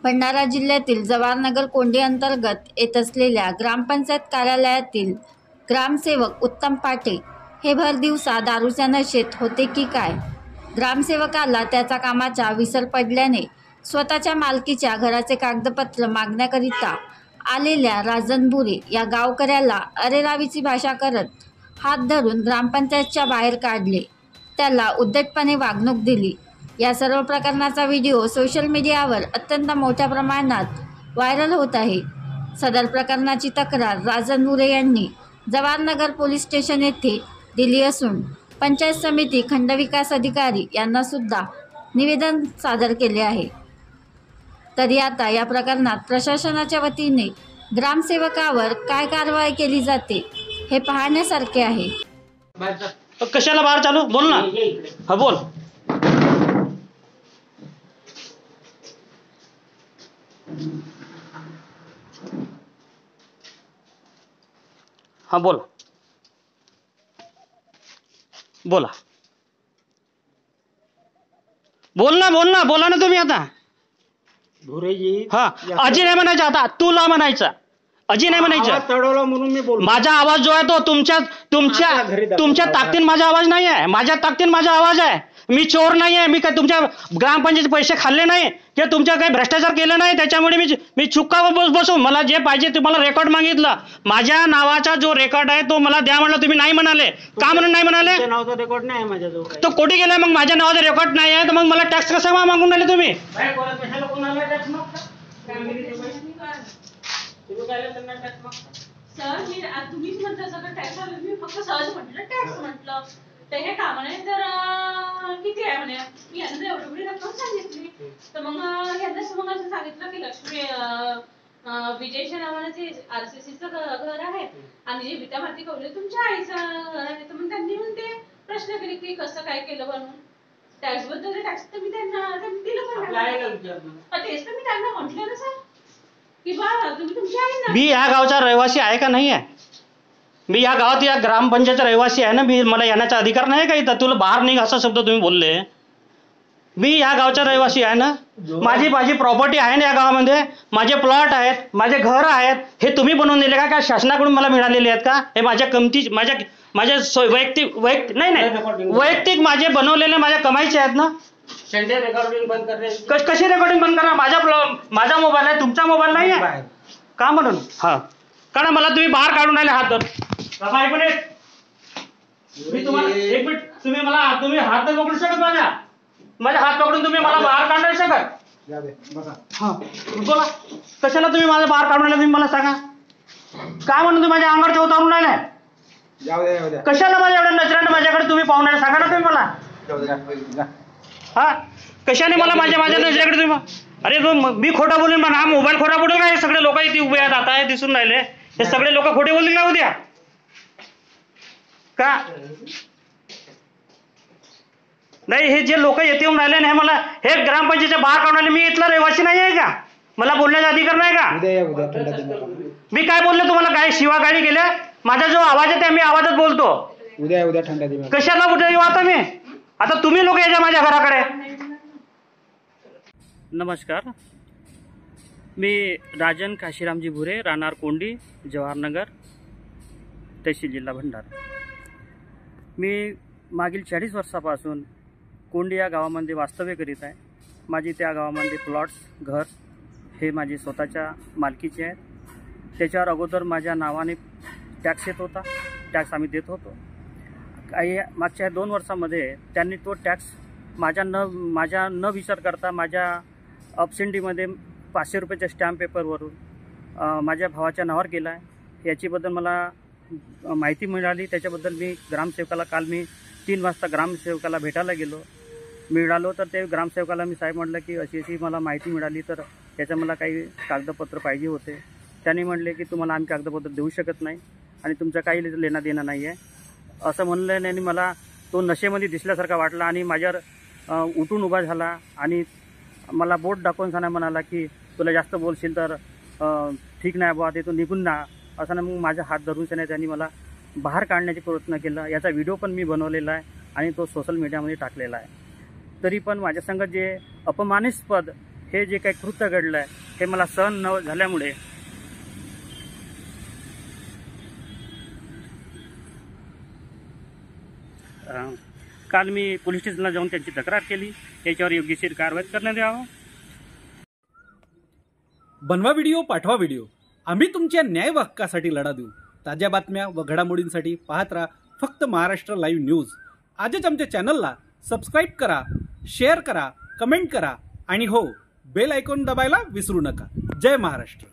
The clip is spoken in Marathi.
भंडारा जिल्ह्यातील जवाहरनगर कोंडी अंतर्गत येत असलेल्या ग्रामपंचायत कार्यालयातील ग्रामसेवक उत्तम पाटे हे भर दिवसा दारूच्या नशेत होते की काय? ग्रामसेवकाला त्याचा कामाचा विसर पडल्याने स्वतःच्या मालकीच्या घराचे कागदपत्र मागण्याकरिता आलेल्या राजन बुरे या गावकऱ्याला अरेरावीची भाषा करत हात धरून ग्रामपंचायतच्या बाहेर काढले, त्याला उद्धटपणे वागणूक दिली। या सर्व प्रकरणाचा व्हिडिओ सोशल मीडियावर अत्यंत मोठ्या प्रमाणात व्हायरल होत आहे। सदर प्रकरणाची तक्रार राजन बुरे यांनी जवाहरनगर पोलीस स्टेशन येथे दिली असून पंचायत समिती खंडविकास अधिकारी यांना सुद्धा निवेदन सादर केले आहे। तरी आता या प्रकरणात प्रशासनाच्या वतीने ग्रामसेवकावर काय कारवाई केली जाते हे पाहण्यासारखे आहे। कशाला बाहेर चालू बोल ना। हा बोल। हाँ बोल बोला बोला ना तुम्ही आता। भुरेजी हा अजी नाही म्हणायचं, आता तुला म्हणायचं, अजी नाही म्हणायचं। चढवला म्हणून मी बोल। माझा आवाज जो आहे तो तुमच्या ताकदीन माझा आवाज नाही आहे, माझ्या ताकदीन माझा आवाज आहे। मी चोर नाही आहे, मी काय तुमच्या ग्रामपंचायतीचे पैसे खाल्ले नाही किंवा तुमच्या काही भ्रष्टाचार केले नाही, त्याच्यामुळे मी चुका बसू। मला जे पाहिजे तुम्हाला रेकॉर्ड मागितलं, माझ्या नावाचा जो रेकॉर्ड आहे तो मला द्या म्हणलं, तुम्ही नाही म्हणाले का? म्हणून नाही म्हणाले? नावाचा रेकॉर्ड नाही आहे माझ्याजवळ। तो कोटी गेला मग माझ्या नावाचा रेकॉर्ड नाही आहे तर मग मला टॅक्स कसा मागून राहिले तुम्ही? सर मी तुम्हीच म्हटलं सगळं टॅक्स आलं, मी फक्त सहज म्हटलं टॅक्स म्हटलं तर हे कामाने तर किती आहे म्हणे, मी यांना एवढी रक्कम सांगितली तर मग यांना मग असं सांगितलं की लक्ष्मी विजयच्या नावाने ते RCCचं घर आहे आणि जे विटा माती कवले तुमच्या आईचं घर आहे, तर मग त्यांनी म्हणते प्रश्न केले की कसं काय केलं म्हणून टॅक्स बद्दल। टॅक्स तर मी त्यांना दिलं पण तेच तर मी त्यांना म्हटलं ना सर की बा तुम्ही तुमच्या आई मी या गावचा रहिवासी आहे का नाही आहे? मी या गावात या ग्रामपंचायतचा रहिवासी आहे ना, मला येण्याचा अधिकार नाही का इथं? तुला बाहेर निघ असा शब्द तुम्ही बोलले। मी या गावचा रहिवासी आहे ना, माझी प्रॉपर्टी आहे ना या गावामध्ये, माझे प्लॉट आहेत, माझे घर आहेत, हे तुम्ही बनवून दिले का? काय शासनाकडून मला मिळालेले आहेत का? हे माझ्या किमती माझ्या वैयक्तिक माझे बनवलेले माझ्या कमाईचे आहेत ना। रेकॉर्डिंग बंद कर रे। कशी रेकॉर्डिंग बंद करा? माझा मोबाईल आहे, तुमचा मोबाईल नाही आहे का? म्हणून हा कारण मला तुम्ही बाहेर काढून आले हात धरून। एक मिनिट मी तुम्हाला एक मिनिट तुम्ही हात नाही पकडू शकत माझ्या हात पकडून तुम्ही मला बाहेर काढू नाही शकत। हा बोला कशाला तुम्ही माझ्या बाहेर काढून आले तुम्ही मला सांगा। काय म्हणून तुम्ही माझ्या अंगावरचे उतारून राहिले? कशाला माझ्या एवढ्या नजराने माझ्याकडे तुम्ही पाहून आले सांगा ना तुम्ही मला। हा कशाने मला माझ्या नजरेकडे तुम्ही? अरे मी खोटा बोलून म्हणा, मोबाईल खोटा बोलून का? हे सगळे लोक इथे उभे आहेत आता, हे दिसून राहिले, हे सगळे लोक खोटे बोलतील का उद्या का? नाही हे जे लोक येते येऊन राहिले ना, हे मला हे ग्रामपंचायतीच्या बाहेर काढून आले। मी इथला रहिवासी नाही आहे का? मला बोलण्याचा अधिकार नाही का? मी काय बोललो तुम्हाला? काय शिवागाळी केल्या? माझा जो आवाज आहे ते मी आवाजात बोलतो। उद्या थंडा कशाला उद्या येऊ आता? मी आता तुम्ही लोक यायच्या माझ्या घराकडे। नमस्कार, मी राजन काशीरामजी भुरे, राहणार कोंडी, जवाहरनगर, तहसील जिल्हा भंडारा। मी मागील 40 वर्षापासून कोंडी या गावामध्ये वास्तव्य करीत आहे। माझी त्या गावामध्ये प्लॉट्स, घर हे माझे स्वतःच्या मालकीचे आहेत। त्याच्यावर अगोदर माझ्या नावाने टॅक्स येत होता, टॅक्स आम्ही देत होतो। काही मागच्या 2 वर्षामध्ये त्यांनी तो टॅक्स माझ्या न विचार करता माझ्या अपसेंडीमध्ये 500 रुपयाच्या स्टॅम्प पेपरवरून माझ्या भावाच्या नावावर केला आहे। याच्याबद्दल मला माहिती मिळाली, त्याच्याबद्दल मी ग्रामसेवकाला काल मी 3 वाजता ग्रामसेवकाला भेटायला मिळालो तर ते ग्रामसेवकाला मी साहेब म्हटलं की अशी मला माहिती मिळाली तर त्याचं मला काही कागदपत्र पाहिजे होते। त्यांनी म्हटले की तुम्हाला आम्ही कागदपत्र देऊ शकत नाही आणि तुमचं काही लेणं देणं नाही आहे असं म्हणल्याने मला तो नशेमध्ये दिसल्यासारखा वाटला आणि माझ्यावर उठून उभा झाला आणि मला बोट दाखवून सांगा म्हणाला की तुला जास्त बोलशील तर ठीक नाही बुवा, ते तू निघून ना असं ना। मग माझा हात धरून त्यांनी मला बाहेर काढण्याचा प्रयत्न केला। याचा व्हिडिओ पण मी बनवलेला आहे आणि तो सोशल मीडियामध्ये टाकलेला आहे। तरी पण माझ्या संग जे अपमानास्पद हे जे काही कृत्य घडलं आहे हे मला सहन न झाल्यामुळे काल मी पोलीस स्टेशनला जाऊन त्यांची तक्रार केली. याच्यावर योग्यशीर कारवाई करण्यात यावं. बनवा व्हिडिओ, पाठवा व्हिडिओ. आम्ही तुमच्या न्याय व हक्कासाठी लढा देऊ. ताज्या बातम्या व घडामोडींसाठी पाहत राहा फक्त महाराष्ट्र लाईव्ह न्यूज. आजच आमच्या चॅनलला सबस्क्राईब करा, शेअर करा, कमेंट करा आणि हो, बेल आयकॉन दाबायला विसरू नका. जय महाराष्ट्र.